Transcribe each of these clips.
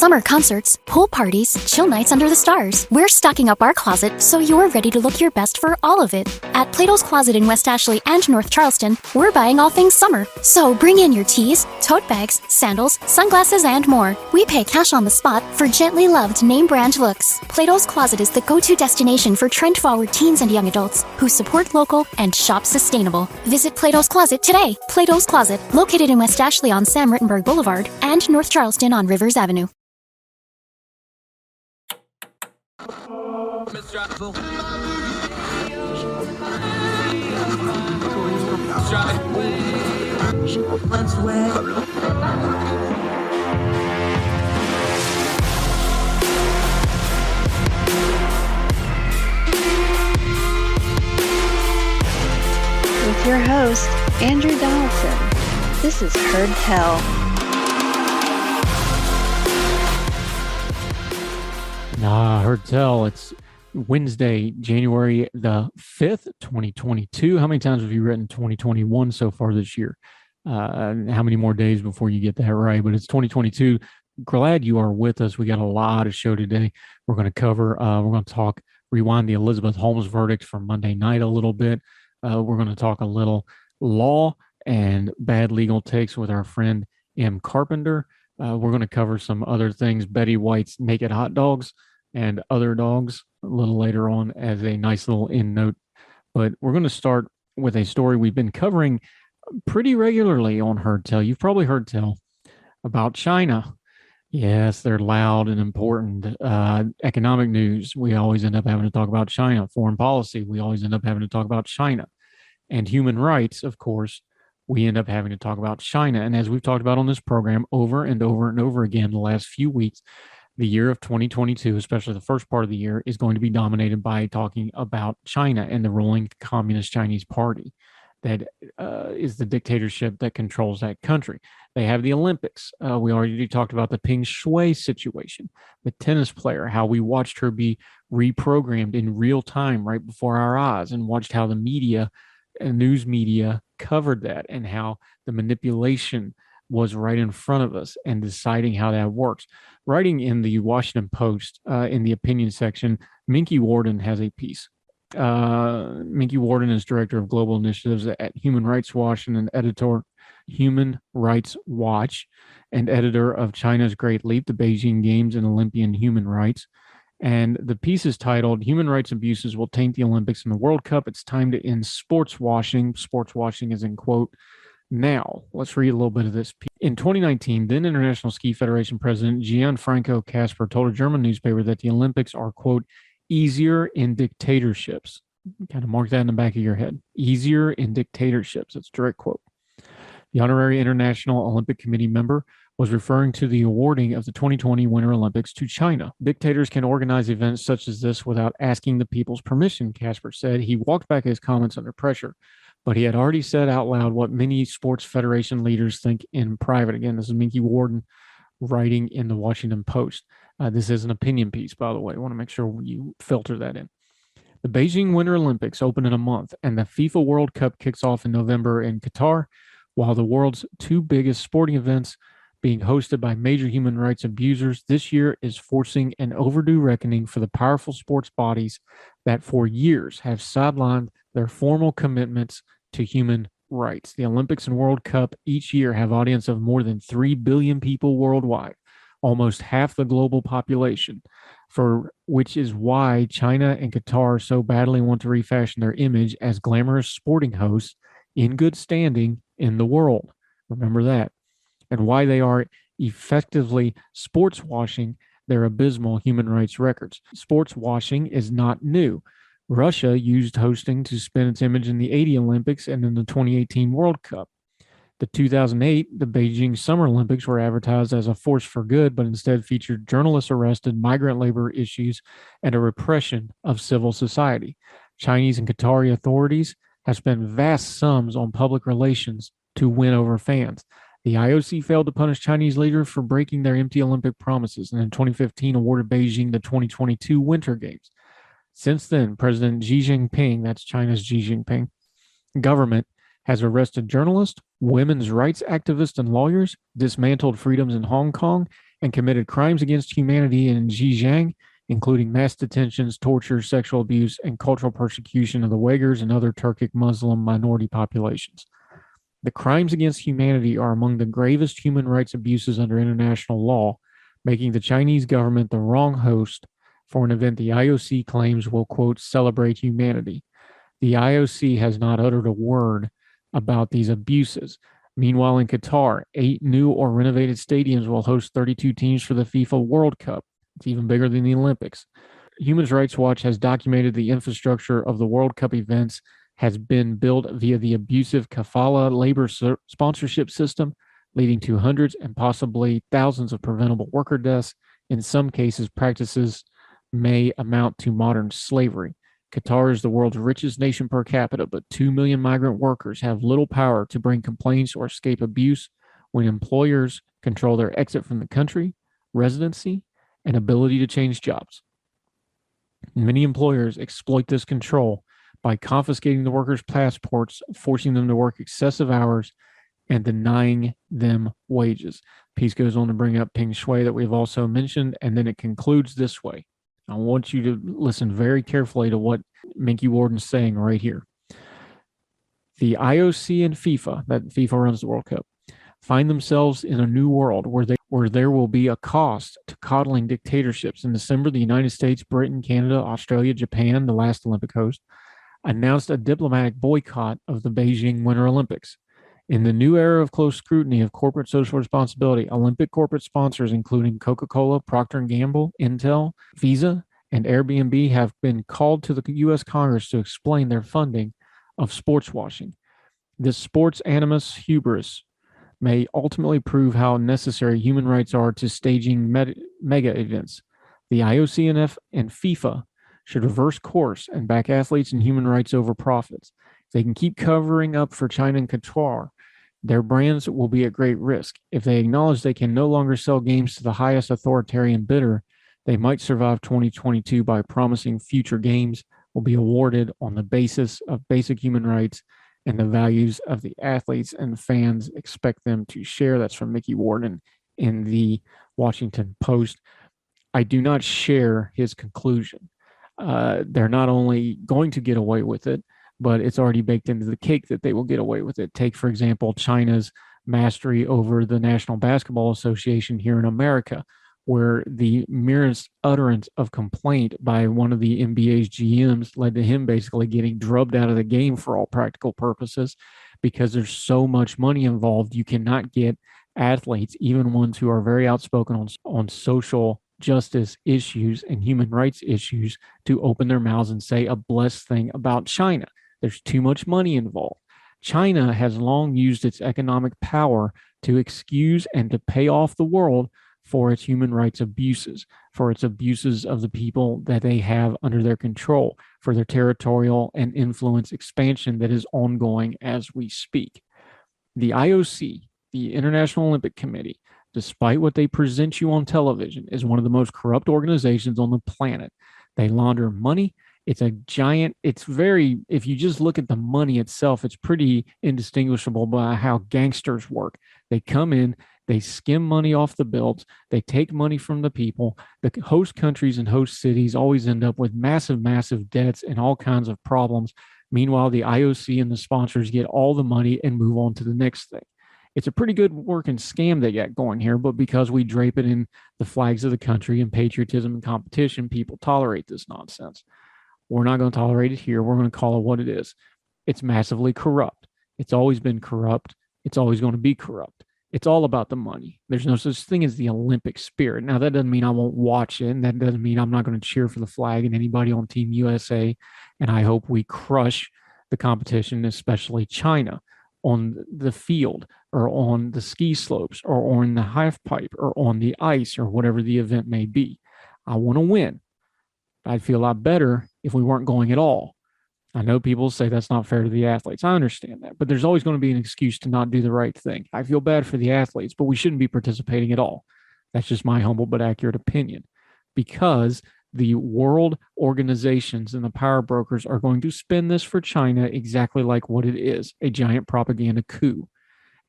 Summer concerts, pool parties, chill nights under the stars. We're stocking up our closet so you're ready to look your best for all of it. At Plato's Closet in West Ashley and North Charleston, we're buying all things summer. So bring in your tees, tote bags, sandals, sunglasses, and more. We pay cash on the spot for gently loved name brand looks. Plato's Closet is the go-to destination for trend-forward teens and young adults who support local and shop sustainable. Visit Plato's Closet today. Plato's Closet, located in West Ashley on Sam Rittenberg Boulevard and North Charleston on Rivers Avenue. With your host, Andrew Donaldson. This is Tod Kelly. Heard tell. It's Wednesday, January the 5th, 2022. How many times have you written 2021 so far this year? How many more days before you get that right? But it's 2022. Glad you are with us. We got a lot of show today. We're going to cover, we're going to rewind the Elizabeth Holmes verdict from Monday night a little bit. We're going to talk a little law and bad legal takes with our friend Em Carpenter. We're going to cover some other things, Betty White's naked hot dogs and other dogs a little later on as a nice little end note. But we're going to start with a story we've been covering pretty regularly on Heard Tell. You've probably heard tell about China. Yes, they're loud and important. Economic news, we always end up having to talk about China. Foreign policy, we always end up having to talk about China. And human rights, of course, we end up having to talk about China. And as we've talked about on this program over and over and over again the last few weeks, the year of 2022, especially the first part of the year, is going to be dominated by talking about China and the ruling Communist Chinese Party. That is the dictatorship that controls that country. They have the Olympics. We already talked about the Peng Shuai situation, the tennis player, how we watched her be reprogrammed in real time right before our eyes and watched how the media and news media covered that and how the manipulation was right in front of us and deciding how that works. Writing in the Washington Post in the opinion section, Minky Worden has a piece. Minky Worden is director of global initiatives at Human Rights Watch and an editor, Human Rights Watch, and editor of China's Great Leap, the Beijing Games and Olympian Human Rights. And the piece is titled, Human Rights Abuses Will Taint the Olympics and the World Cup. It's time to end sports washing. Sports washing is in quote. Now, let's read a little bit of this. In 2019, then International Ski Federation President Gianfranco Casper told a German newspaper that the Olympics are, quote, easier in dictatorships. Kind of mark that in the back of your head. Easier in dictatorships. That's a direct quote. The honorary International Olympic Committee member was referring to the awarding of the 2020 Winter Olympics to China. Dictators can organize events such as this without asking the people's permission, Casper said. He walked back his comments under pressure, but he had already said out loud what many sports federation leaders think in private. Again, this is Minky Worden writing in the Washington Post. This is an opinion piece, by the way. I want to make sure you filter that in. The Beijing Winter Olympics open in a month, and the FIFA World Cup kicks off in November in Qatar, while the world's two biggest sporting events being hosted by major human rights abusers this year is forcing an overdue reckoning for the powerful sports bodies that for years have sidelined their formal commitments to human rights. The Olympics and World Cup each year have audience of more than 3 billion people worldwide, almost half the global population, for which is why China and Qatar so badly want to refashion their image as glamorous sporting hosts in good standing in the world. Remember that. And why they are effectively sports washing their abysmal human rights records. Sports washing is not new. Russia used hosting to spin its image in the 80 Olympics and in the 2018 World Cup. The 2008, the Beijing Summer Olympics were advertised as a force for good, but instead featured journalists arrested, migrant labor issues, and a repression of civil society. Chinese and Qatari authorities have spent vast sums on public relations to win over fans. The IOC failed to punish Chinese leaders for breaking their empty Olympic promises, and in 2015 awarded Beijing the 2022 Winter Games. Since then, President Xi Jinping, that's China's Xi Jinping, government has arrested journalists, women's rights activists and lawyers, dismantled freedoms in Hong Kong, and committed crimes against humanity in Xinjiang, including mass detentions, torture, sexual abuse, and cultural persecution of the Uyghurs and other Turkic Muslim minority populations. The crimes against humanity are among the gravest human rights abuses under international law, making the Chinese government the wrong host for an event the IOC claims will, quote, celebrate humanity. The IOC has not uttered a word about these abuses. Meanwhile, in Qatar, 8 new or renovated stadiums will host 32 teams for the FIFA World Cup. It's even bigger than the Olympics. Human Rights Watch has documented the infrastructure of the World Cup events has been built via the abusive kafala labor sponsorship system, leading to hundreds and possibly thousands of preventable worker deaths. In some cases, practices may amount to modern slavery. Qatar is the world's richest nation per capita, but 2 million migrant workers have little power to bring complaints or escape abuse when employers control their exit from the country, residency, and ability to change jobs. Many employers exploit this control by confiscating the workers' passports, forcing them to work excessive hours, and denying them wages. Piece goes on to bring up Peng Shui that we've also mentioned, and then it concludes this way. I want you to listen very carefully to what Minky Warden's saying right here. The IOC and FIFA, that FIFA runs the World Cup, find themselves in a new world where there will be a cost to coddling dictatorships. In December, the United States, Britain, Canada, Australia, Japan, the last Olympic host, announced a diplomatic boycott of the Beijing Winter Olympics. In the new era of close scrutiny of corporate social responsibility, Olympic corporate sponsors, including Coca-Cola, Procter & Gamble, Intel, Visa, and Airbnb, have been called to the U.S. Congress to explain their funding of sports washing. This sports animus hubris may ultimately prove how necessary human rights are to staging mega events. The IOC and FIFA should reverse course and back athletes and human rights over profits. If they can keep covering up for China and Qatar, their brands will be at great risk. If they acknowledge they can no longer sell games to the highest authoritarian bidder, they might survive 2022 by promising future games will be awarded on the basis of basic human rights and the values of the athletes and fans expect them to share. That's from Mickey Warden in the Washington Post. I do not share his conclusion. They're not only going to get away with it, but it's already baked into the cake that they will get away with it. Take, for example, China's mastery over the National Basketball Association here in America, where the merest utterance of complaint by one of the NBA's GMs led to him basically getting drubbed out of the game for all practical purposes because there's so much money involved. You cannot get athletes, even ones who are very outspoken on social justice issues and human rights issues, to open their mouths and say a blessed thing about China. There's too much money involved. China has long used its economic power to excuse and to pay off the world for its human rights abuses, for its abuses of the people that they have under their control, for their territorial and influence expansion that is ongoing as we speak. The IOC, the International Olympic Committee, despite what they present you on television, is one of the most corrupt organizations on the planet. They launder money. It's a giant, if you just look at the money itself, it's pretty indistinguishable by how gangsters work. They come in, they skim money off the bills, they take money from the people. The host countries and host cities always end up with massive, massive debts and all kinds of problems. Meanwhile, the IOC and the sponsors get all the money and move on to the next thing. It's a pretty good working scam they got going here, but because we drape it in the flags of the country and patriotism and competition, people tolerate this nonsense. We're not going to tolerate it here. We're going to call it what it is. It's massively corrupt. It's always been corrupt. It's always going to be corrupt. It's all about the money. There's no such thing as the Olympic spirit. Now, that doesn't mean I won't watch it, and that doesn't mean I'm not going to cheer for the flag and anybody on Team USA, and I hope we crush the competition, especially China, on the field or on the ski slopes or on the half pipe or on the ice or whatever the event may be. I want to win. I'd feel a lot better if we weren't going at all. I know people say that's not fair to the athletes. I understand that, but there's always going to be an excuse to not do the right thing. I feel bad for the athletes, but we shouldn't be participating at all. That's just my humble but accurate opinion, because the world organizations and the power brokers are going to spin this for China exactly like what it is, a giant propaganda coup.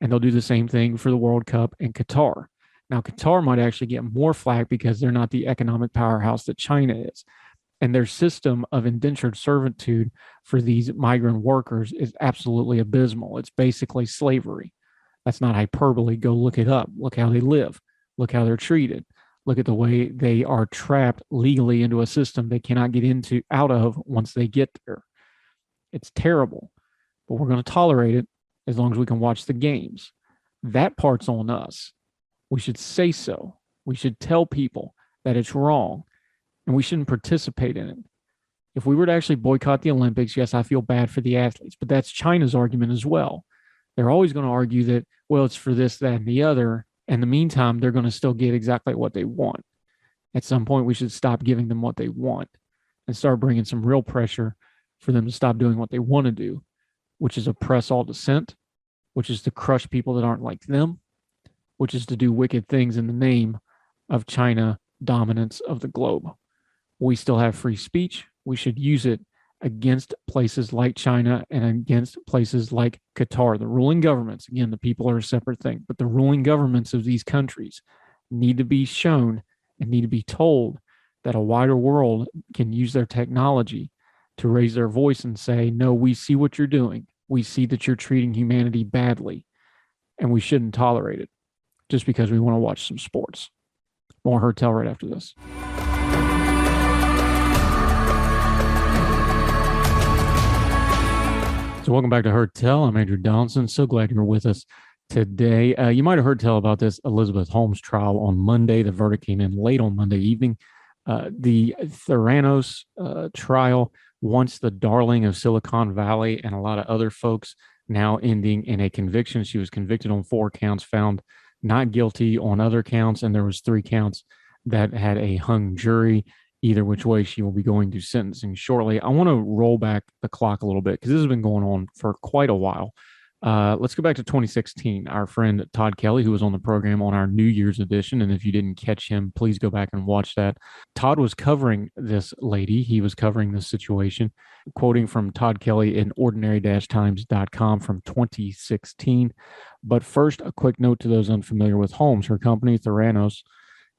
And they'll do the same thing for the World Cup and Qatar. Now, Qatar might actually get more flack because they're not the economic powerhouse that China is. And their system of indentured servitude for these migrant workers is absolutely abysmal. It's basically slavery. That's not hyperbole. Go look it up. Look how they live. Look how they're treated. Look at the way they are trapped legally into a system they cannot get into out of once they get there. It's terrible, but we're going to tolerate it as long as we can watch the games. That part's on us. We should say so. We should tell people that it's wrong, and we shouldn't participate in it. If we were to actually boycott the Olympics, yes, I feel bad for the athletes, but that's China's argument as well. They're always going to argue that, well, it's for this, that, and the other. In the meantime, they're going to still get exactly what they want. At some point, we should stop giving them what they want and start bringing some real pressure for them to stop doing what they want to do, which is oppress all dissent, which is to crush people that aren't like them, which is to do wicked things in the name of China dominance of the globe. We still have free speech. We should use it against places like China and against places like Qatar. The ruling governments, again, the people are a separate thing, but the ruling governments of these countries need to be shown and need to be told that a wider world can use their technology to raise their voice and say, no, we see what you're doing. We see that you're treating humanity badly, and we shouldn't tolerate it just because we want to watch some sports. More Heard Tell right after this. So welcome back to Heard Tell. I'm Andrew Donaldson. So glad you're with us today. You might have heard tell about this Elizabeth Holmes trial on Monday. The verdict came in late on Monday evening. The Theranos trial, once the darling of Silicon Valley and a lot of other folks, now ending in a conviction. She was convicted on 4 counts, found not guilty on other counts, and there was 3 counts that had a hung jury. Either which way, she will be going to sentencing shortly. I want to roll back the clock a little bit because this has been going on for quite a while. Let's go back to 2016. Our friend Tod Kelly, who was on the program on our New Year's edition, and if you didn't catch him, please go back and watch that. Tod was covering this lady. He was covering this situation, quoting from Tod Kelly in ordinary-times.com from 2016. But first, a quick note to those unfamiliar with Holmes. Her company, Theranos,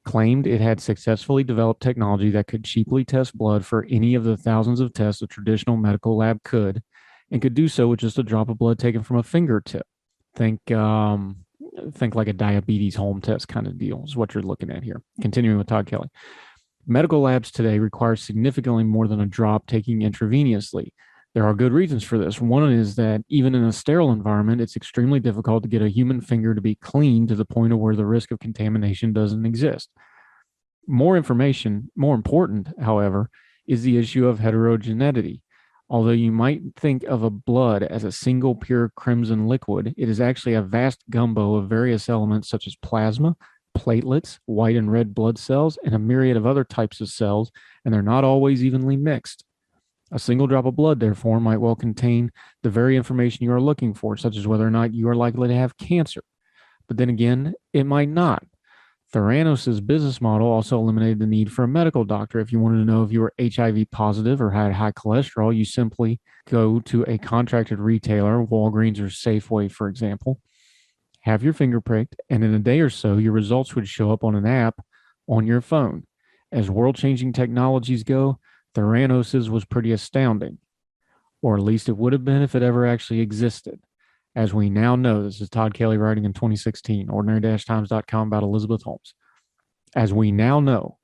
claimed it had successfully developed technology that could cheaply test blood for any of the thousands of tests a traditional medical lab could, and could do so with just a drop of blood taken from a fingertip. Think like a diabetes home test kind of deal is what you're looking at here. Continuing with Tod Kelly. Medical labs today require significantly more than a drop taking intravenously. There are good reasons for this. One is that even in a sterile environment, it's extremely difficult to get a human finger to be clean to the point of where the risk of contamination doesn't exist. More important, however, is the issue of heterogeneity. Although you might think of a blood as a single pure crimson liquid, it is actually a vast gumbo of various elements such as plasma, platelets, white and red blood cells, and a myriad of other types of cells, and they're not always evenly mixed. A single drop of blood, therefore, might well contain the very information you are looking for, such as whether or not you are likely to have cancer. But then again, it might not. Theranos' business model also eliminated the need for a medical doctor. If you wanted to know if you were HIV positive or had high cholesterol, you simply go to a contracted retailer, Walgreens or Safeway, for example, have your finger pricked, and in a day or so, your results would show up on an app on your phone. As world-changing technologies go, Theranos' was pretty astounding, or at least it would have been if it ever actually existed. As we now know, this is Tod Kelly writing in 2016, ordinary-times.com about Elizabeth Holmes. As we now know,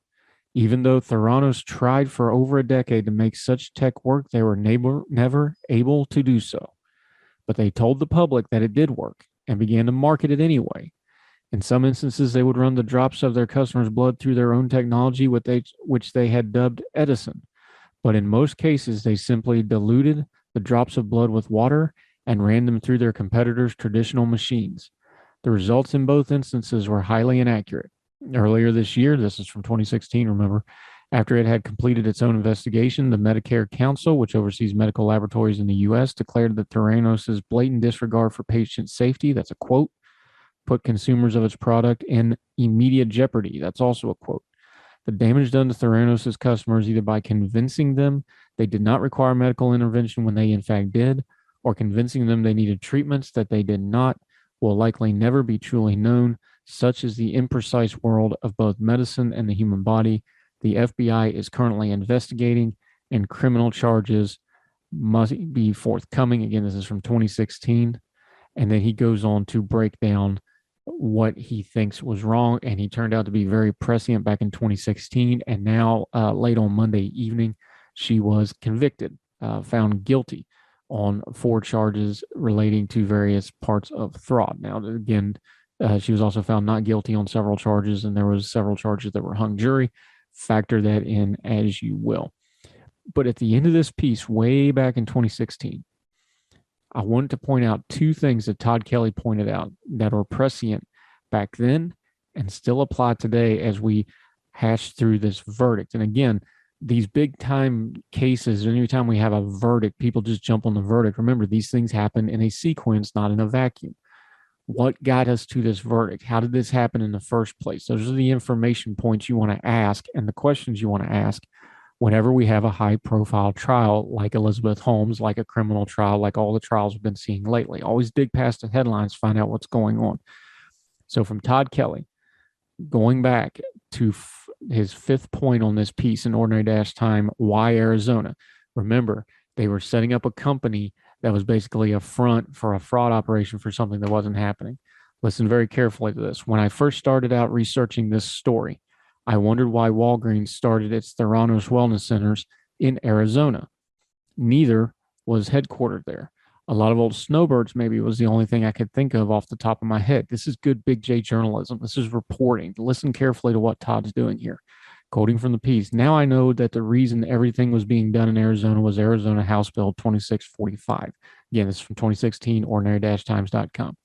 even though Theranos tried for over a decade to make such tech work, they were never able to do so. But they told the public that it did work and began to market it anyway. In some instances, they would run the drops of their customers' blood through their own technology, which they had dubbed Edison. But in most cases, they simply diluted the drops of blood with water and ran them through their competitors' traditional machines. The results in both instances were highly inaccurate. Earlier this year, this is from 2016, remember, after it had completed its own investigation, the Medicare Council, which oversees medical laboratories in the U.S., declared that Theranos' blatant disregard for patient safety, that's a quote, put consumers of its product in immediate jeopardy. That's also a quote. The damage done to Theranos' customers, either by convincing them they did not require medical intervention when they in fact did, or convincing them they needed treatments that they did not, will likely never be truly known. Such is the imprecise world of both medicine and the human body. The FBI is currently investigating, and criminal charges must be forthcoming. Again, this is from 2016. And then he goes on to break down what he thinks was wrong. And he turned out to be very prescient back in 2016. And now, late on Monday evening, she was convicted, found guilty on 4 charges relating to various parts of fraud. Now, again, she was also found not guilty on several charges, and there was several charges that were hung jury. Factor that in as you will. But at the end of this piece, way back in 2016, I wanted to point out 2 things that Tod Kelly pointed out that are prescient back then and still apply today as we hash through this verdict. And again, these big time cases, anytime we have a verdict, people just jump on the verdict. Remember, these things happen in a sequence, not in a vacuum. What got us to this verdict? How did this happen in the first place? Those are the information points you want to ask and the questions you want to ask whenever we have a high profile trial like Elizabeth Holmes, like a criminal trial, like all the trials we've been seeing lately. Always dig past the headlines, find out what's going on. So from Tod Kelly, going back to his 5th point on this piece in Ordinary Dash Time, why Arizona? Remember, they were setting up a company that was basically a front for a fraud operation for something that wasn't happening. Listen very carefully to this. When I first started out researching this story, I wondered why Walgreens started its Theranos Wellness Centers in Arizona. Neither was headquartered there. A lot of old snowbirds maybe was the only thing I could think of off the top of my head. This is good Big J journalism. This is reporting. Listen carefully to what Todd's doing here. Quoting from the piece, now I know that the reason everything was being done in Arizona was Arizona House Bill 2645. Again, this is from 2016, ordinary-times.com.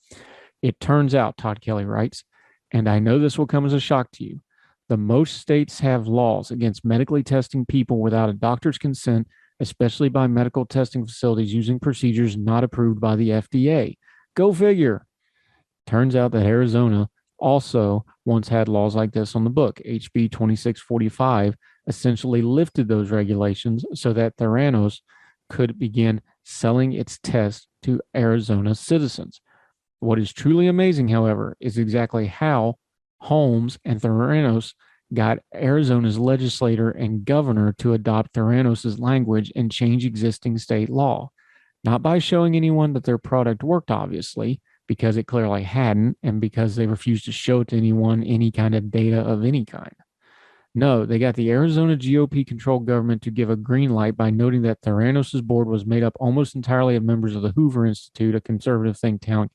It turns out, Tod Kelly writes, and I know this will come as a shock to you, the most states have laws against medically testing people without a doctor's consent, especially by medical testing facilities using procedures not approved by the FDA. Go figure. Turns out that Arizona also once had laws like this on the book. HB 2645 essentially lifted those regulations so that Theranos could begin selling its tests to Arizona citizens. What is truly amazing, however, is exactly how Holmes and Theranos got Arizona's legislator and governor to adopt Theranos' language and change existing state law. Not by showing anyone that their product worked, obviously, because it clearly hadn't, and because they refused to show it to anyone any kind of data of any kind. No, they got the Arizona GOP-controlled government to give a green light by noting that Theranos' board was made up almost entirely of members of the Hoover Institute, a conservative think tank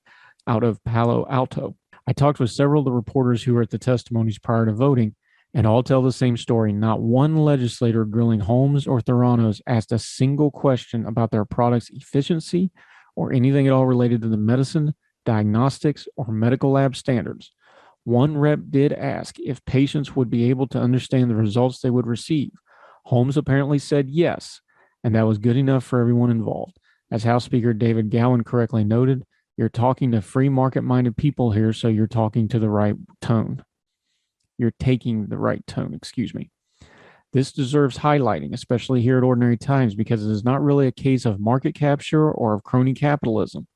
out of Palo Alto. I talked with several of the reporters who were at the testimonies prior to voting, and all tell the same story. Not one legislator grilling Holmes or Theranos asked a single question about their product's efficiency or anything at all related to the medicine, diagnostics, or medical lab standards. One rep did ask if patients would be able to understand the results they would receive. Holmes apparently said yes, and that was good enough for everyone involved. As House Speaker David Gowan correctly noted, you're talking to free market-minded people here, so you're talking to the right tone. You're taking the right tone, excuse me. This deserves highlighting, especially here at Ordinary Times, because it is not really a case of market capture or of crony capitalism.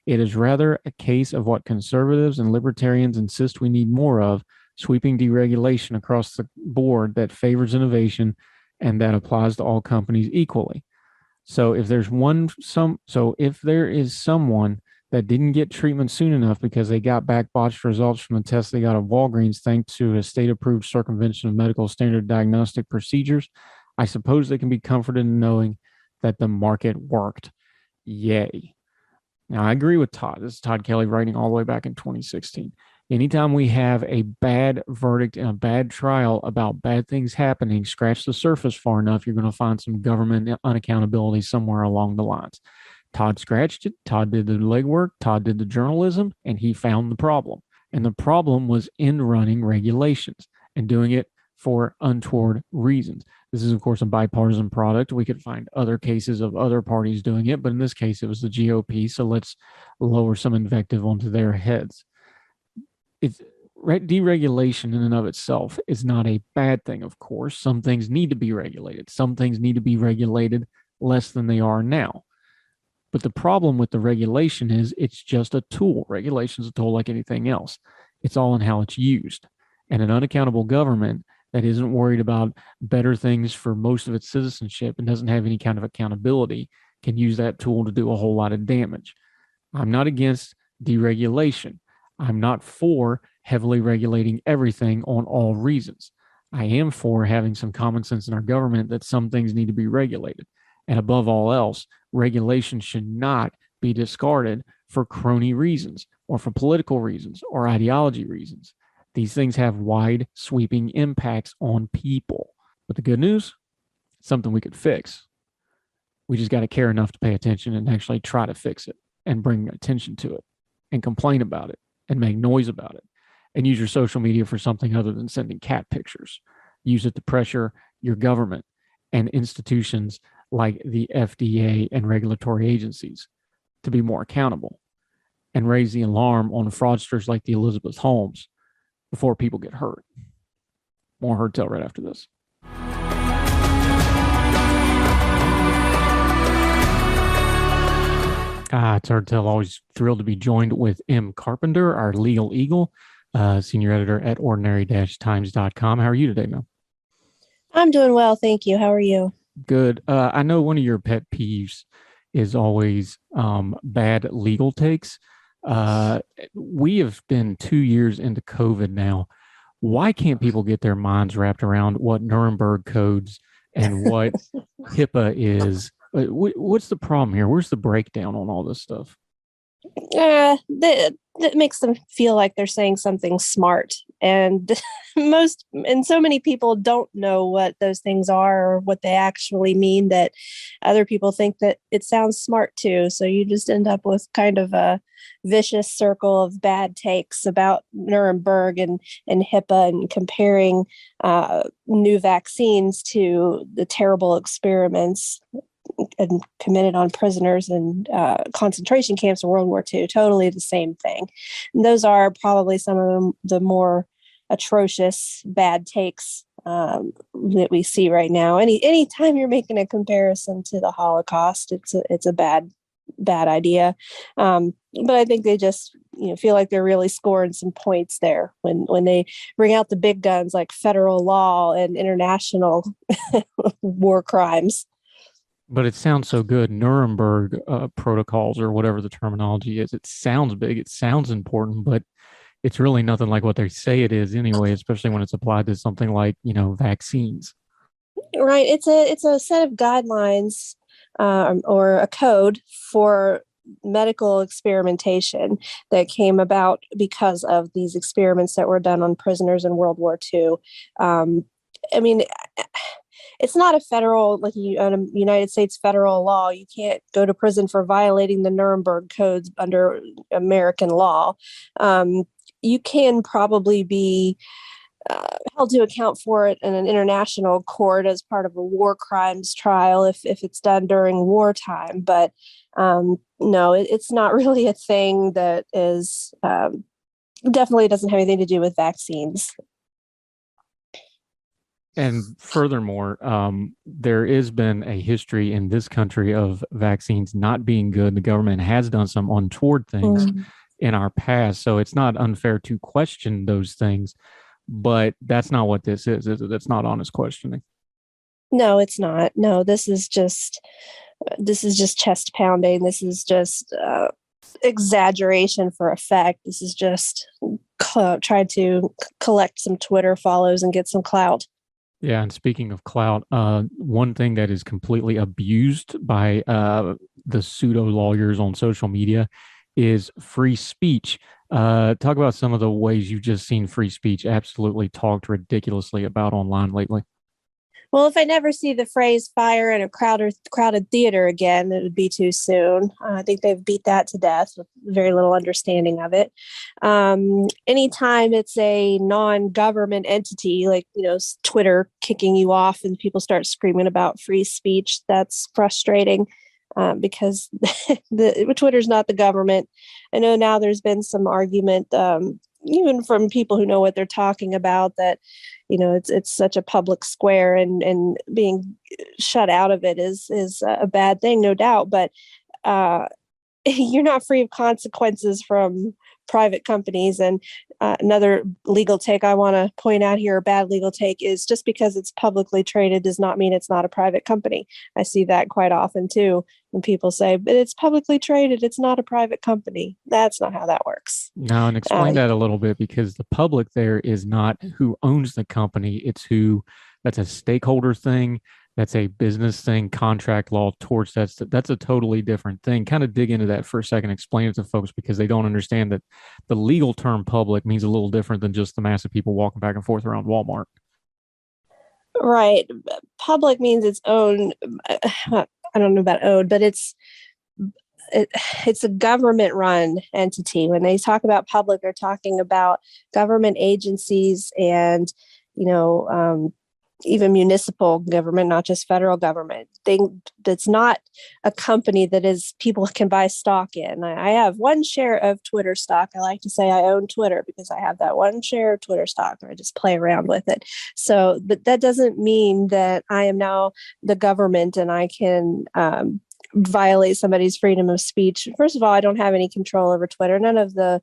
It is rather a case of what conservatives and libertarians insist we need more of, sweeping deregulation across the board that favors innovation and that applies to all companies equally. So if there is someone that didn't get treatment soon enough because they got back botched results from the tests they got at Walgreens thanks to a state-approved circumvention of medical standard diagnostic procedures, I suppose they can be comforted in knowing that the market worked. Yay. Now, I agree with Todd. This is Tod Kelly writing all the way back in 2016. Anytime we have a bad verdict and a bad trial about bad things happening, scratch the surface far enough, you're going to find some government unaccountability somewhere along the lines. Todd scratched it. Todd did the legwork. Todd did the journalism, and he found the problem. And the problem was in running regulations and doing it for untoward reasons. This is, of course, a bipartisan product. We could find other cases of other parties doing it, but in this case, it was the GOP. So let's lower some invective onto their heads. Deregulation in and of itself is not a bad thing, of course. Some things need to be regulated. Some things need to be regulated less than they are now. But the problem with the regulation is it's just a tool. Regulation is a tool like anything else. It's all in how it's used. And an unaccountable government that isn't worried about better things for most of its citizenship and doesn't have any kind of accountability can use that tool to do a whole lot of damage. I'm not against deregulation. I'm not for heavily regulating everything on all reasons. I am for having some common sense in our government that some things need to be regulated. And above all else, regulation should not be discarded for crony reasons or for political reasons or ideology reasons. These things have wide sweeping impacts on people. But the good news, something we could fix. We just got to care enough to pay attention and actually try to fix it and bring attention to it and complain about it and make noise about it and use your social media for something other than sending cat pictures. Use it to pressure your government and institutions like the FDA and regulatory agencies to be more accountable and raise the alarm on fraudsters like the Elizabeth Holmes before people get hurt. More Herd Tell right after this. It's Herd Tell. Always thrilled to be joined with Em Carpenter, our legal eagle, senior editor at ordinary-times.com. How are you today, Mel? I'm doing well, thank you. How are you? Good. I know one of your pet peeves is always bad legal takes. We have been 2 years into COVID now. Why can't people get their minds wrapped around what Nuremberg codes and what HIPAA is? What's the problem here? Where's the breakdown on all this stuff? That makes them feel like they're saying something smart, and so many people don't know what those things are or what they actually mean, that other people think that it sounds smart too. So you just end up with kind of a vicious circle of bad takes about Nuremberg and HIPAA and comparing new vaccines to the terrible experiments and committed on prisoners in concentration camps in World War II. Totally the same thing. And those are probably some of the more atrocious bad takes that we see right now. Anytime you're making a comparison to the Holocaust, it's a bad idea. But I think they just feel like they're really scoring some points there when they bring out the big guns like federal law and international war crimes. But it sounds so good. Nuremberg protocols, or whatever the terminology is, it sounds big. It sounds important, but it's really nothing like what they say it is anyway, especially when it's applied to something like, vaccines. Right. It's a set of guidelines or a code for medical experimentation that came about because of these experiments that were done on prisoners in World War II. It's not a federal, United States federal law. You can't go to prison for violating the Nuremberg codes under American law. You can probably be held to account for it in an international court as part of a war crimes trial if it's done during wartime. But no, it's not really a thing that is definitely doesn't have anything to do with vaccines. And furthermore, there has been a history in this country of vaccines not being good. The government has done some untoward things in our past. So it's not unfair to question those things, but that's not what this is it? That's not honest questioning. No, it's not. No, this is just chest pounding. This is just exaggeration for effect. This is just try to collect some Twitter follows and get some clout. Yeah, and speaking of clout, one thing that is completely abused by the pseudo lawyers on social media is free speech. Talk about some of the ways you've just seen free speech absolutely talked ridiculously about online lately. Well, if I never see the phrase fire in a crowded theater again, it would be too soon. I think they've beat that to death with very little understanding of it. Anytime it's a non-government entity, like, Twitter kicking you off and people start screaming about free speech, that's frustrating because Twitter's not the government. I know now there's been some argument, even from people who know what they're talking about, that it's such a public square and being shut out of it is a bad thing, no doubt. But you're not free of consequences from private companies. And another legal take I want to point out here, a bad legal take, is just because it's publicly traded does not mean it's not a private company. I see that quite often too, when people say, but it's publicly traded, it's not a private company. That's not how that works. Now, and explain that a little bit, because the public there is not who owns the company. It's who, that's a stakeholder thing. That's a business thing, contract law, torts. That's a totally different thing. Kind of dig into that for a second, explain it to folks, because they don't understand that the legal term public means a little different than just the mass of people walking back and forth around Walmart. Right. Public means its own, I don't know about owned, but it's a government run entity. When they talk about public, they're talking about government agencies and, even municipal government, not just federal government. That's not a company that is people can buy stock in. I have one share of Twitter stock. I like to say I own Twitter because I have that one share of Twitter stock, or I just play around with it. So, but that doesn't mean that I am now the government and I can violate somebody's freedom of speech. First of all, I don't have any control over Twitter. None of the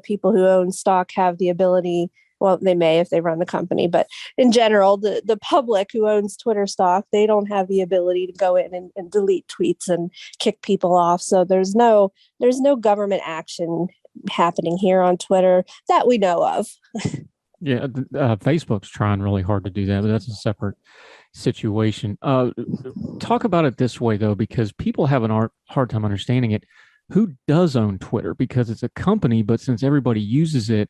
people who own stock have the ability. Well, they may if they run the company, but in general, the public who owns Twitter stock, they don't have the ability to go in and delete tweets and kick people off. So there's no government action happening here on Twitter that we know of. Yeah, Facebook's trying really hard to do that, but that's a separate situation. Talk about it this way, though, because people have a hard time understanding it. Who does own Twitter? Because it's a company, but since everybody uses it,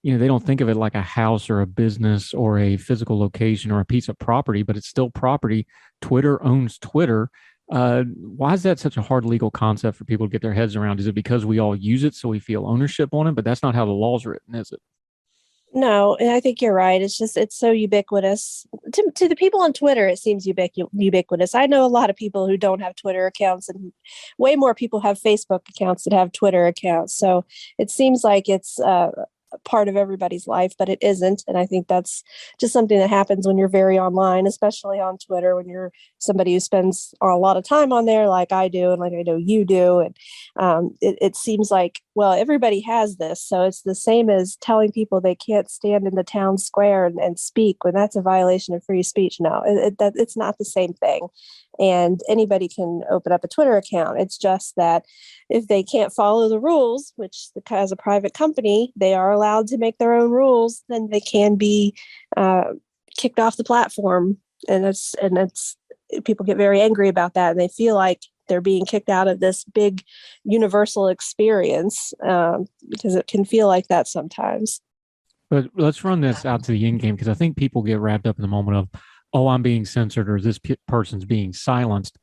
they don't think of it like a house or a business or a physical location or a piece of property, but it's still property. Twitter owns Twitter. Why is that such a hard legal concept for people to get their heads around? Is it because we all use it, so we feel ownership on it? But that's not how the law's written, is it? No, and I think you're right. It's so ubiquitous. To the people on Twitter, it seems ubiquitous. I know a lot of people who don't have Twitter accounts, and way more people have Facebook accounts that have Twitter accounts. So it seems like it's part of everybody's life, but it isn't. And I think that's just something that happens when you're very online, especially on Twitter, when you're somebody who spends a lot of time on there, like I do, and like I know you do. And it seems like, well, everybody has this. So it's the same as telling people they can't stand in the town square and speak when that's a violation of free speech. No, it's not the same thing. And anybody can open up a Twitter account. It's just that if they can't follow the rules, which as a private company, they are allowed to make their own rules, then they can be kicked off the platform. And it's people get very angry about that. And they feel like they're being kicked out of this big universal experience because it can feel like that sometimes. But let's run this out to the end game, because I think people get wrapped up in the moment of, oh, I'm being censored, or this person's being silenced.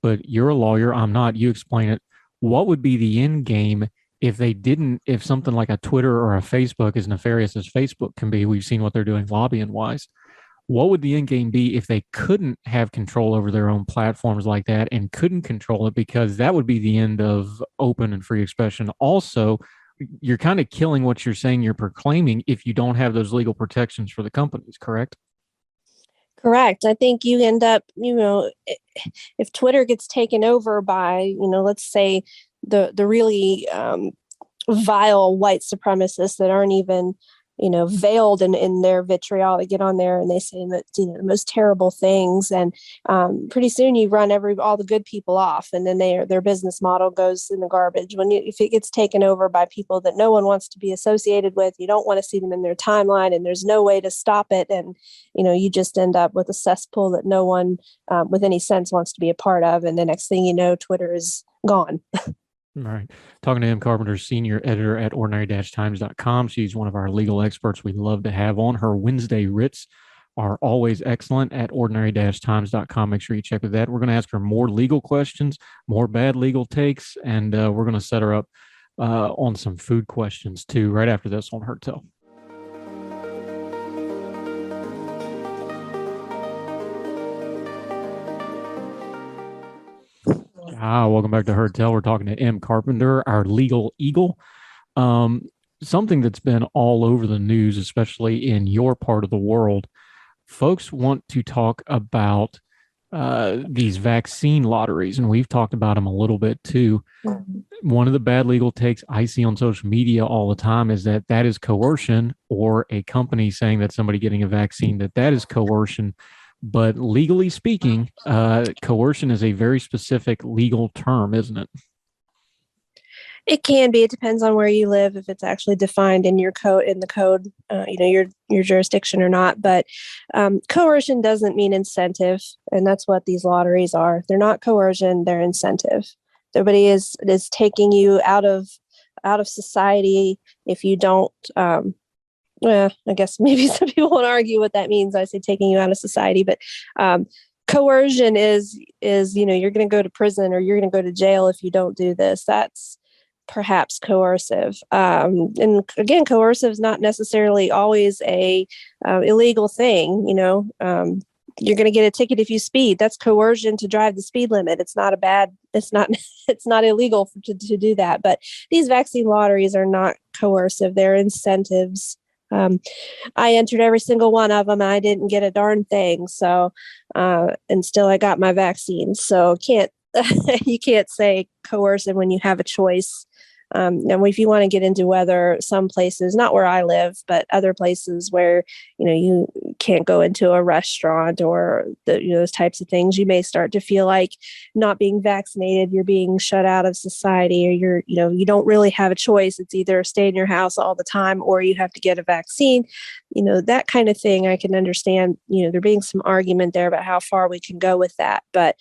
But you're a lawyer. I'm not. You explain it. What would be the end game if something like a Twitter or a Facebook, as nefarious as Facebook can be, we've seen what they're doing lobbying wise. What would the end game be if they couldn't have control over their own platforms like that and couldn't control it? Because that would be the end of open and free expression. Also, you're kind of killing what you're saying you're proclaiming if you don't have those legal protections for the companies, correct? Correct. I think you end up, if Twitter gets taken over by, let's say the really vile white supremacists that aren't even, veiled in their vitriol, they get on there and they say that, the most terrible things. And pretty soon you run all the good people off, and then their business model goes in the garbage. If it gets taken over by people that no one wants to be associated with, you don't want to see them in their timeline, and there's no way to stop it. And, you just end up with a cesspool that no one with any sense wants to be a part of. And the next thing you know, Twitter is gone. All right. Talking to Em Carpenter, senior editor at ordinary-times.com. She's one of our legal experts we love to have on. Her Wednesday writs are always excellent at ordinary-times.com. Make sure you check with that. We're going to ask her more legal questions, more bad legal takes, and we're going to set her up on some food questions too, right after this on Her Tell. Welcome back to Her Tell. We're talking to Em Carpenter, our legal eagle. Something that's been all over the news, especially in your part of the world. Folks want to talk about these vaccine lotteries, and we've talked about them a little bit too. Mm-hmm. One of the bad legal takes I see on social media all the time is that that is coercion, or a company saying that somebody getting a vaccine, that is coercion. But legally speaking, coercion is a very specific legal term, isn't it? It can be. It depends on where you live, if it's actually defined in your code, your jurisdiction or not. But coercion doesn't mean incentive, and that's what these lotteries are. They're not coercion; they're incentive. Everybody is taking you out of society if you don't. I guess maybe some people want to argue what that means. I say taking you out of society, but coercion is you're going to go to prison or you're going to go to jail if you don't do this. That's perhaps coercive. And again, coercive is not necessarily always a illegal thing. You're going to get a ticket if you speed. That's coercion to drive the speed limit. It's not it's not illegal to do that. But these vaccine lotteries are not coercive. They're incentives. I entered every single one of them. And I didn't get a darn thing. So, and still I got my vaccine. So you can't say coercive when you have a choice. And if you want to get into whether some places, not where I live, but other places where, you can't go into a restaurant or those types of things, you may start to feel like not being vaccinated, you're being shut out of society, or you don't really have a choice. It's either stay in your house all the time or you have to get a vaccine, that kind of thing. I can understand, there being some argument there about how far we can go with that. But,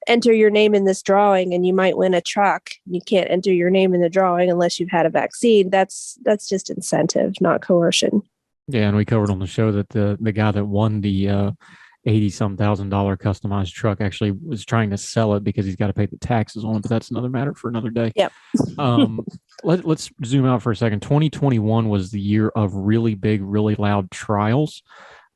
enter your name in this drawing and you might win a truck. You can't enter your name in the drawing unless you've had a vaccine. That's just incentive, not coercion. Yeah, and we covered on the show that the guy that won the $80,000 customized truck actually was trying to sell it because he's got to pay the taxes on it. But that's another matter for another day. Yep. Let's zoom out for a second. 2021 was the year of really big, really loud trials.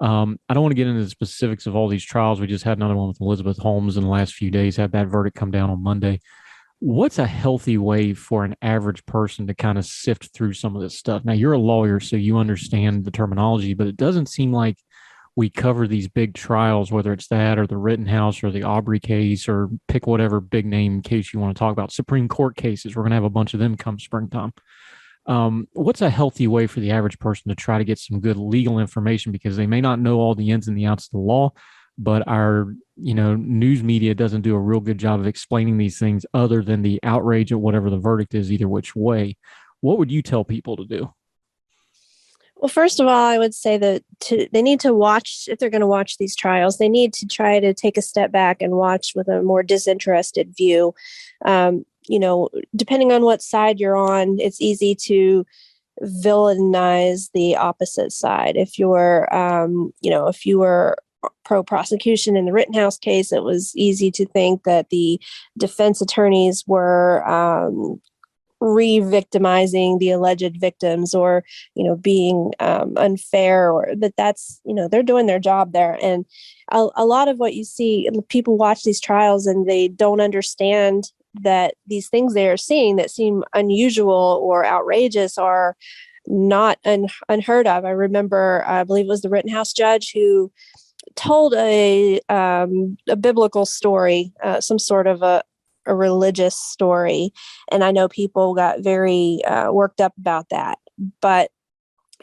I don't want to get into the specifics of all these trials. We just had another one with Elizabeth Holmes in the last few days, had that verdict come down on Monday. What's a healthy way for an average person to kind of sift through some of this stuff? Now, you're a lawyer, so you understand the terminology, but it doesn't seem like we cover these big trials, whether it's that or the Rittenhouse or the Aubrey case, or pick whatever big name case you want to talk about. Supreme Court cases, we're going to have a bunch of them come springtime. What's a healthy way for the average person to try to get some good legal information? Because they may not know all the ins and the outs of the law, but our, news media doesn't do a real good job of explaining these things other than the outrage at whatever the verdict is, either which way. What would you tell people to do? Well, first of all, I would say that they need to watch, if they're going to watch these trials, they need to try to take a step back and watch with a more disinterested view. Depending on what side you're on, it's easy to villainize the opposite side. If you were pro-prosecution in the Rittenhouse case, it was easy to think that the defense attorneys were re-victimizing the alleged victims, or being unfair, but that's they're doing their job there. And a lot of what you see, people watch these trials and they don't understand that these things they are seeing that seem unusual or outrageous are not unheard of. I remember, I believe it was the Rittenhouse judge who told a biblical story, some sort of a religious story. And I know people got very worked up about that, but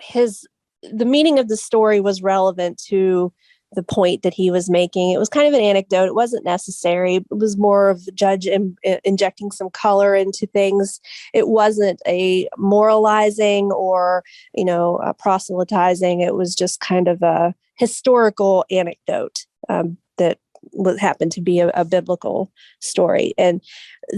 the meaning of the story was relevant to the point that he was making. It was kind of an anecdote. It wasn't necessary. It was more of the judge injecting some color into things. It wasn't a moralizing or, a proselytizing. It was just kind of a historical anecdote that happened to be a biblical story. And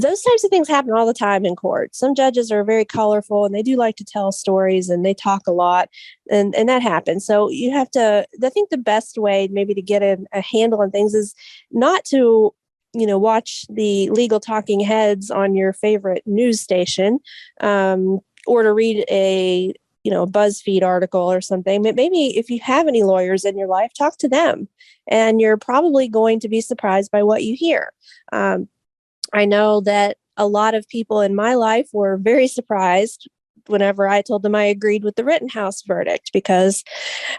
those types of things happen all the time in court. Some judges are very colorful and they do like to tell stories and they talk a lot, and that happens. So you have to, I think the best way maybe to get a handle on things is not to, watch the legal talking heads on your favorite news station, or to read a BuzzFeed article or something. But maybe if you have any lawyers in your life, talk to them, and you're probably going to be surprised by what you hear. I know that a lot of people in my life were very surprised whenever I told them I agreed with the Rittenhouse verdict, because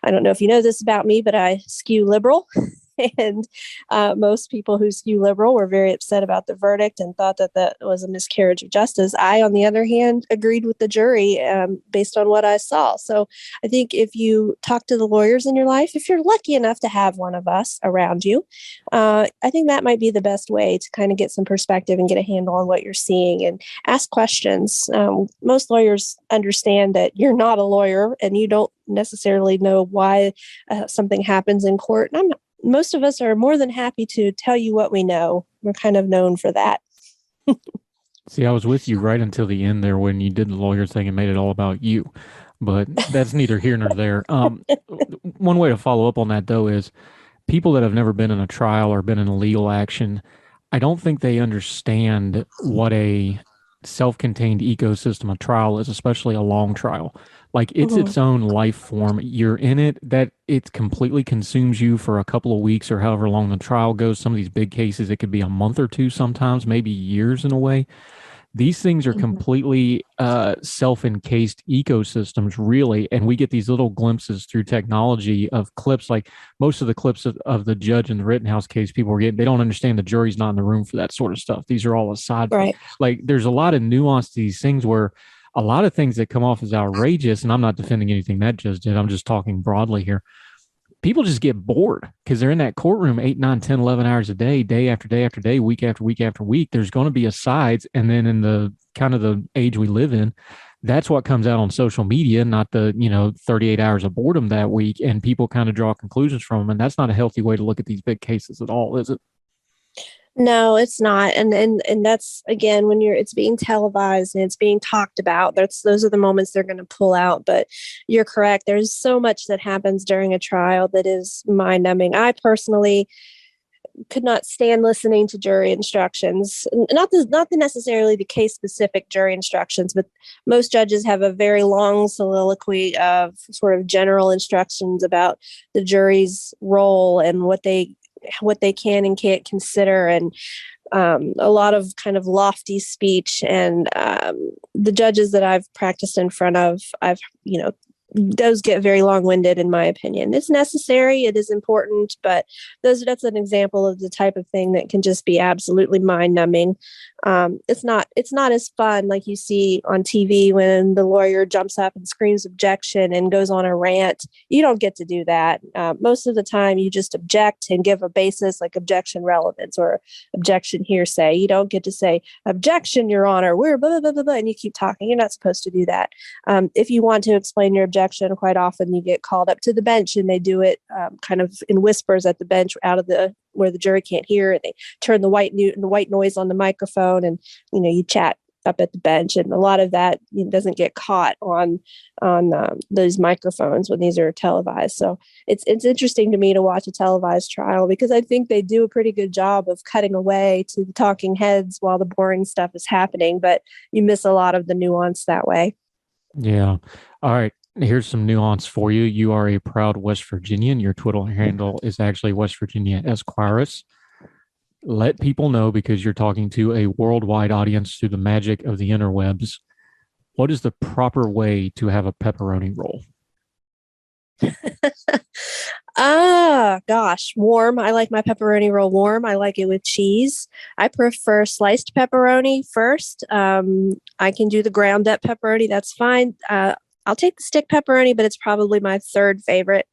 I don't know if you know this about me, but I skew liberal. And most people who skew liberal were very upset about the verdict and thought that that was a miscarriage of justice. I, on the other hand, agreed with the jury based on what I saw. So I think if you talk to the lawyers in your life, if you're lucky enough to have one of us around you, I think that might be the best way to kind of get some perspective and get a handle on what you're seeing and ask questions. Most lawyers understand that you're not a lawyer and you don't necessarily know why something happens in court. And most of us are more than happy to tell you what we know. We're kind of known for that. See, I was with you right until the end there when you did the lawyer thing and made it all about you, but that's neither here nor there. One way to follow up on that, though, is people that have never been in a trial or been in a legal action, I don't think they understand what a self-contained ecosystem of trial is, especially a long trial. Like it's its own life form. You're in it, that it completely consumes you for a couple of weeks or however long the trial goes. Some of these big cases, it could be a month or two, sometimes maybe years in a way. These things are completely self-encased ecosystems, really. And we get these little glimpses through technology of clips, like most of the clips of the judge in the Rittenhouse case, people were getting, they don't understand the jury's not in the room for that sort of stuff. These are all aside. Right. Like there's a lot of nuance to these things where a lot of things that come off as outrageous, and I'm not defending anything that judge did, I'm just talking broadly here. People just get bored because they're in that courtroom 8, 9, 10, 11 hours a day, day after day after day, week after week after week. There's going to be asides. And then in the kind of the age we live in, that's what comes out on social media, not the, 38 hours of boredom that week. And people kind of draw conclusions from them. And that's not a healthy way to look at these big cases at all, is it? No, it's not. And that's, again, when it's being televised and it's being talked about, those are the moments they're going to pull out. But you're correct. There's so much that happens during a trial that is mind numbing. I personally could not stand listening to jury instructions, not necessarily the case specific jury instructions, but most judges have a very long soliloquy of sort of general instructions about the jury's role and what they can and can't consider, and a lot of kind of lofty speech. And the judges that I've practiced in front of, those get very long-winded, in my opinion. It's necessary, it is important, but that's an example of the type of thing that can just be absolutely mind-numbing. It's not as fun like you see on TV when the lawyer jumps up and screams objection and goes on a rant. You don't get to do that. Most of the time, you just object and give a basis like objection relevance or objection hearsay. You don't get to say objection, Your Honor, we're blah, blah, blah, blah, and you keep talking. You're not supposed to do that. If you want to explain your objection, quite often you get called up to the bench and they do it kind of in whispers at the bench out of where the jury can't hear. They turn the white noise on the microphone, and you chat up at the bench, and a lot of that doesn't get caught on those microphones when these are televised. So it's interesting to me to watch a televised trial because I think they do a pretty good job of cutting away to the talking heads while the boring stuff is happening, but you miss a lot of the nuance that way. Yeah. All right. Here's some nuance for you. You are a proud West Virginian. Your Twitter handle is actually West Virginia Esquires. Let people know, because you're talking to a worldwide audience through the magic of the interwebs, what is the proper way to have a pepperoni roll? Gosh, warm. I like my pepperoni roll warm. I like it with cheese. I prefer sliced pepperoni first. I can do the ground up pepperoni. That's fine. I'll take the stick pepperoni, but it's probably my third favorite.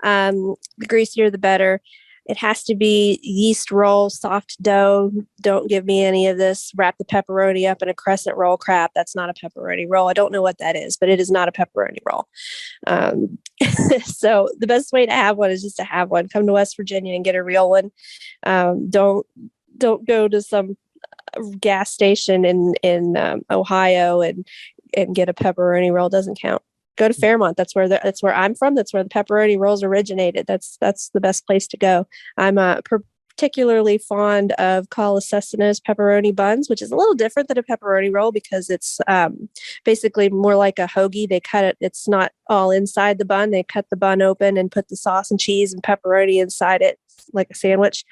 The greasier, the better. It has to be yeast roll, soft dough. Don't give me any of this wrap the pepperoni up in a crescent roll crap. That's not a pepperoni roll. I don't know what that is, but it is not a pepperoni roll. So the best way to have one is just to have one. Come to West Virginia and get a real one. Don't go to some gas station in Ohio and get a pepperoni roll. Doesn't count. Go to Fairmont. That's where I'm from. That's where the pepperoni rolls originated. That's the best place to go. I'm particularly fond of Call Cessna's pepperoni buns, which is a little different than a pepperoni roll because it's basically more like a hoagie. They cut it. It's not all inside the bun. They cut the bun open and put the sauce and cheese and pepperoni inside it like a sandwich.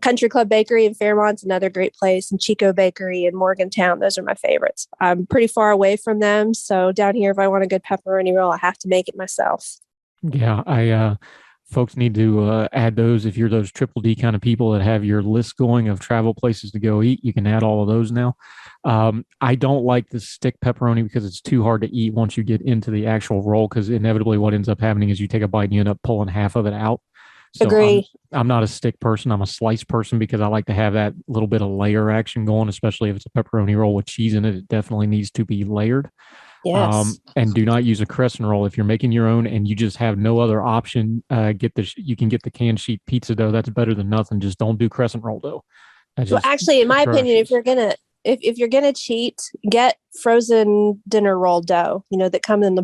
Country Club Bakery in Fairmont's another great place, and Chico Bakery in Morgantown. Those are my favorites. I'm pretty far away from them, so down here, if I want a good pepperoni roll, I have to make it myself. Yeah, I folks need to add those. If you're those triple D kind of people that have your list going of travel places to go eat, you can add all of those now. I don't like the stick pepperoni because it's too hard to eat once you get into the actual roll, because inevitably what ends up happening is you take a bite and you end up pulling half of it out. So Agree. I'm not a stick person. I'm a slice person because I like to have that little bit of layer action going, especially if it's a pepperoni roll with cheese in it. It definitely needs to be layered. Yes. And do not use a crescent roll if you're making your own and you just have no other option. You can get the canned sheet pizza dough. That's better than nothing. Just don't do crescent roll dough. Well, actually, in my opinion, if you're gonna cheat, get frozen dinner roll dough. That come in the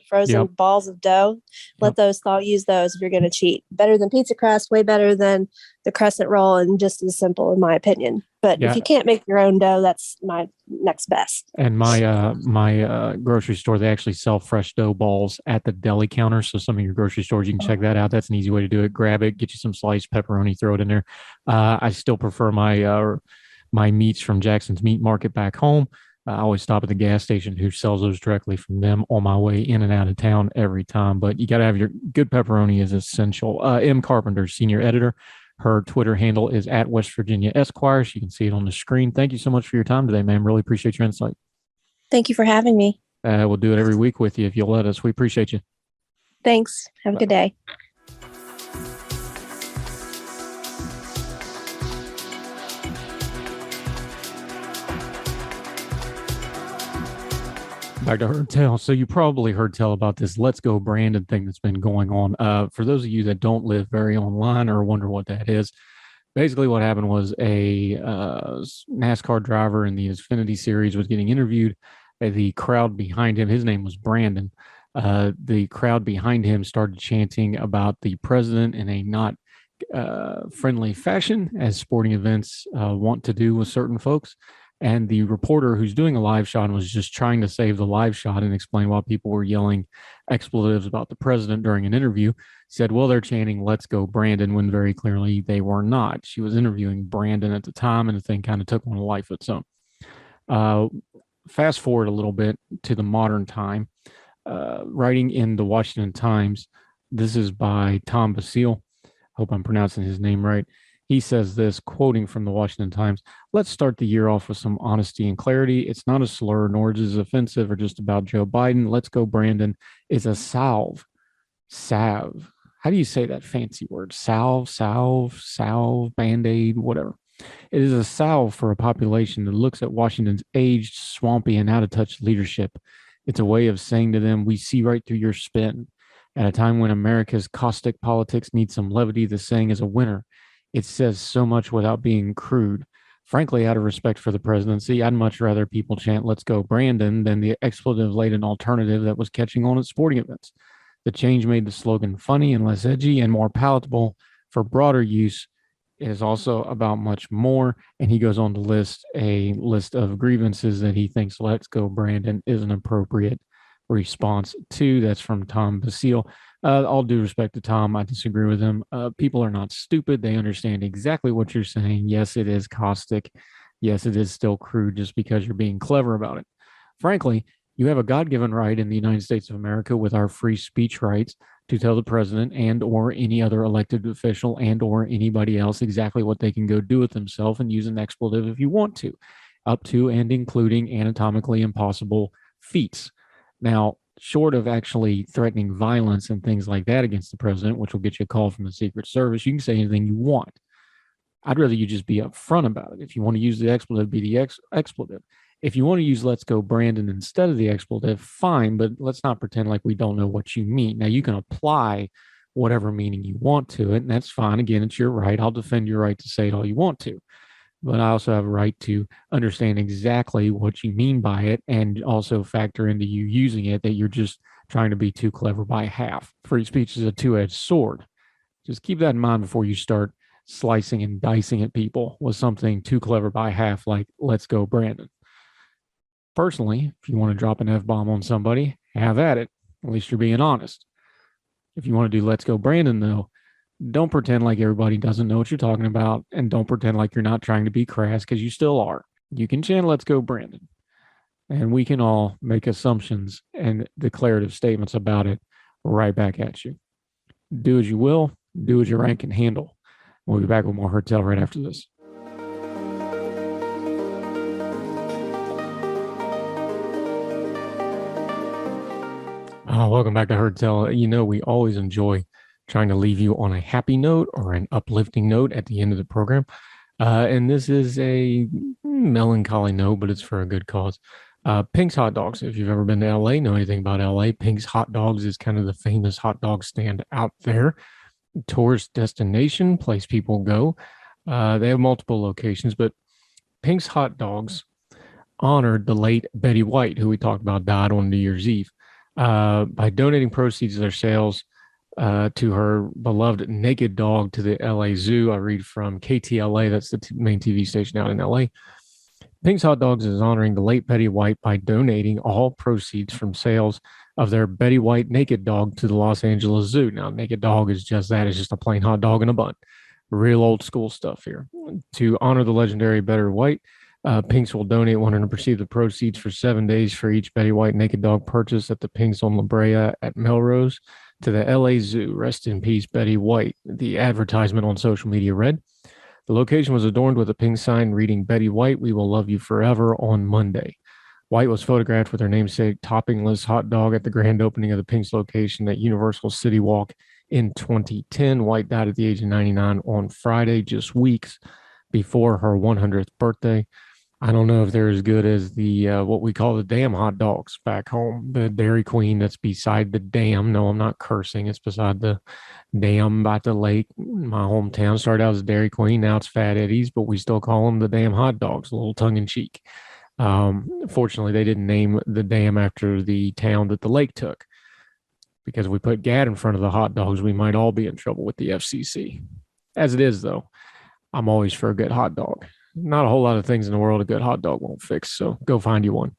frozen balls of dough. Let those thaw. Use those if you're gonna cheat. Better than pizza crust. Way better than the crescent roll, and just as simple, in my opinion. But if you can't make your own dough, that's my next best. And my grocery store, they actually sell fresh dough balls at the deli counter. So some of your grocery stores, you can check that out. That's an easy way to do it. Grab it, get you some sliced pepperoni, throw it in there. I still prefer my meats from Jackson's Meat Market back home. I always stop at the gas station who sells those directly from them on my way in and out of town every time. But you got to have your good pepperoni is essential. Em Carpenter, senior editor. Her Twitter handle is at West Virginia Esquire. You can see it on the screen. Thank you so much for your time today, ma'am. Really appreciate your insight. Thank you for having me. We'll do it every week with you if you'll let us. We appreciate you. Thanks. Have a good day. Back to Heard Tell. So you probably heard tell about this Let's Go Brandon thing that's been going on. For those of you that don't live very online or wonder what that is, basically what happened was a NASCAR driver in the Xfinity Series was getting interviewed. The crowd behind him, his name was Brandon. The crowd behind him started chanting about the president in a not friendly fashion, as sporting events want to do with certain folks. And the reporter who's doing a live shot was just trying to save the live shot and explain why people were yelling expletives about the president during an interview. Said, well, they're chanting, "Let's go, Brandon," when very clearly they were not. She was interviewing Brandon at the time, and the thing kind of took on a life of its own. Fast forward a little bit to the modern time. Writing in the Washington Times, this is by Tom Basile. Hope I'm pronouncing his name right. He says this, quoting from the Washington Times, "Let's start the year off with some honesty and clarity. It's not a slur, nor is it offensive or just about Joe Biden. Let's go, Brandon is a salve. Salve. How do you say that fancy word? Salve, Band-Aid, whatever. It is a salve for a population that looks at Washington's aged, swampy, and out-of-touch leadership. It's a way of saying to them, we see right through your spin. At a time when America's caustic politics needs some levity, the saying is a winner. It says so much without being crude. Frankly, out of respect for the presidency, I'd much rather people chant 'Let's go, Brandon' than the expletive-laden alternative that was catching on at sporting events. The change made the slogan funny and less edgy and more palatable for broader use. It is also about much more." And he goes on to list a list of grievances that he thinks "Let's go, Brandon" is an appropriate response to. That's from Tom Basile. All due respect to Tom, I disagree with him. People are not stupid. They understand exactly what you're saying. Yes, it is caustic. Yes, it is still crude just because you're being clever about it. Frankly, you have a God-given right in the United States of America with our free speech rights to tell the president and or any other elected official and or anybody else exactly what they can go do with themselves and use an expletive if you want to, up to and including anatomically impossible feats. Now, short of actually threatening violence and things like that against the president, which will get you a call from the Secret Service, you can say anything you want. I'd rather you just be upfront about it. If you want to use the expletive, be the expletive. If you want to use "Let's go, Brandon" instead of the expletive, fine, but let's not pretend like we don't know what you mean. Now, you can apply whatever meaning you want to it, and that's fine. Again, it's your right. I'll defend your right to say it all you want to. But I also have a right to understand exactly what you mean by it and also factor into you using it that you're just trying to be too clever by half. Free speech is a two-edged sword. Just keep that in mind before you start slicing and dicing at people with something too clever by half like "Let's go, Brandon." Personally, if you want to drop an F-bomb on somebody, have at it. At least you're being honest. If you want to do "Let's go, Brandon," though, don't pretend like everybody doesn't know what you're talking about, and don't pretend like you're not trying to be crass, because you still are. You can chant "Let's go, Brandon," and we can all make assumptions and declarative statements about it right back at you. Do as you will, do as your rank can handle. We'll be back with more Herd Tell right after this. Welcome back to Herd Tell. You know, we always enjoy trying to leave you on a happy note or an uplifting note at the end of the program. And this is a melancholy note, but it's for a good cause. Pink's Hot Dogs. If you've ever been to LA, know anything about LA, Pink's Hot Dogs is kind of the famous hot dog stand out there. Tourist destination, place people go. They have multiple locations, but Pink's Hot Dogs honored the late Betty White, who we talked about died on New Year's Eve, by donating proceeds of their sales to her beloved naked dog to the LA Zoo. I read from KTLA, that's the main TV station out in LA. Pink's Hot Dogs is honoring the late Betty White by donating all proceeds from sales of their Betty White naked dog to the Los Angeles Zoo. Now, naked dog is just that. It's just a plain hot dog in a bun. Real old school stuff here. To honor the legendary Betty White, Pink's will donate 100% of the proceeds for 7 days for each Betty White naked dog purchase at the Pink's on La Brea at Melrose to the LA Zoo. Rest in peace, Betty White. The advertisement on social media read, the location was adorned with a pink sign reading, Betty White, we will love you forever on Monday. White was photographed with her namesake toppingless hot dog at the grand opening of the Pink's location at Universal City Walk in 2010. White died at the age of 99 on Friday, just weeks before her 100th birthday. I don't know if they're as good as the what we call the damn hot dogs back home. The Dairy Queen that's beside the dam. No, I'm not cursing. It's beside the dam by the lake. My hometown started out as Dairy Queen. Now it's Fat Eddie's, but we still call them the damn hot dogs, a little tongue in cheek. Fortunately, they didn't name the dam after the town that the lake took, because if we put Gad in front of the hot dogs, we might all be in trouble with the FCC. As it is, though, I'm always for a good hot dog. Not a whole lot of things in the world a good hot dog won't fix, so go find you one.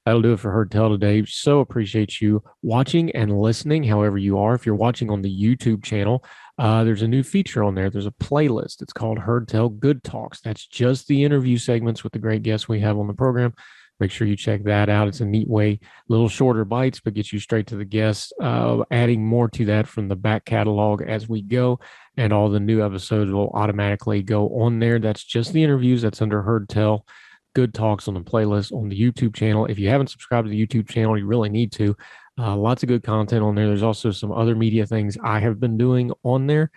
That'll do it for Herd Tell today. So appreciate you watching and listening, however you are. If you're watching on the YouTube channel, there's a new feature on there. There's a playlist. It's called Herd Tell Good Talks. That's just the interview segments with the great guests we have on the program. Make sure you check that out. It's a neat way, little shorter bites, but gets you straight to the guests, adding more to that from the back catalog as we go. And all the new episodes will automatically go on there. That's just the interviews. That's under Herd Tell Good Talks on the playlist on the YouTube channel. If you haven't subscribed to the YouTube channel, you really need to. Lots of good content on there. There's also some other media things I have been doing on there.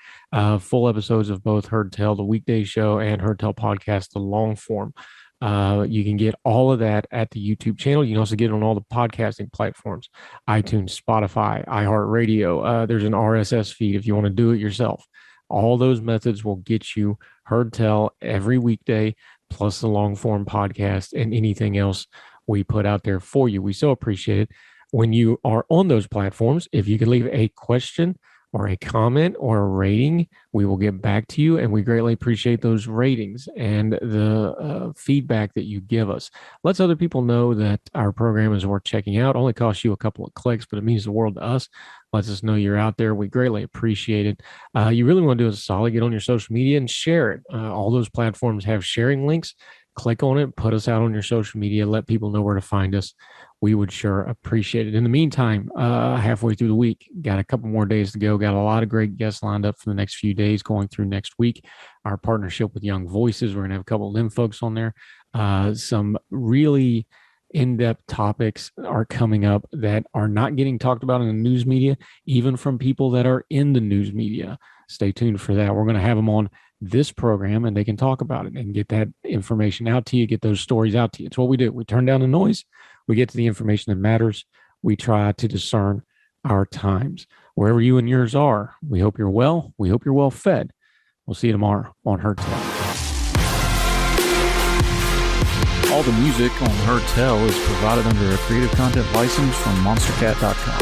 Full episodes of both Herd Tell, the weekday show, and Herd Tell podcast, the long form. You can get all of that at the YouTube channel. You can also get it on all the podcasting platforms, iTunes, Spotify, iHeartRadio. There's an RSS feed if you want to do it yourself. All those methods will get you Herd Tell every weekday, plus the long form podcast and anything else we put out there for you. We so appreciate it. When you are on those platforms, if you could leave a question or a comment or a rating, we will get back to you, and we greatly appreciate those ratings and the feedback that you give us. Lets other people know that our program is worth checking out. Only costs you a couple of clicks, but it means the world to us. Lets us know you're out there. We greatly appreciate it. You really want to do us a solid, get on your social media and share it. All those platforms have sharing links. Click on it, put us out on your social media, let people know where to find us. We would sure appreciate it. In the meantime, halfway through the week, got a couple more days to go. Got a lot of great guests lined up for the next few days going through next week. Our partnership with Young Voices, we're going to have a couple of them folks on there. Some really in-depth topics are coming up that are not getting talked about in the news media, even from people that are in the news media. Stay tuned for that. We're going to have them on this program, and they can talk about it and get that information out to you, get those stories out to you. It's what we do. We turn down the noise. We get to the information that matters. We try to discern our times. Wherever you and yours are, we hope you're well. We hope you're well fed. We'll see you tomorrow on Herd Tell. All the music on Herd Tell is provided under a Creative Content license from monstercat.com.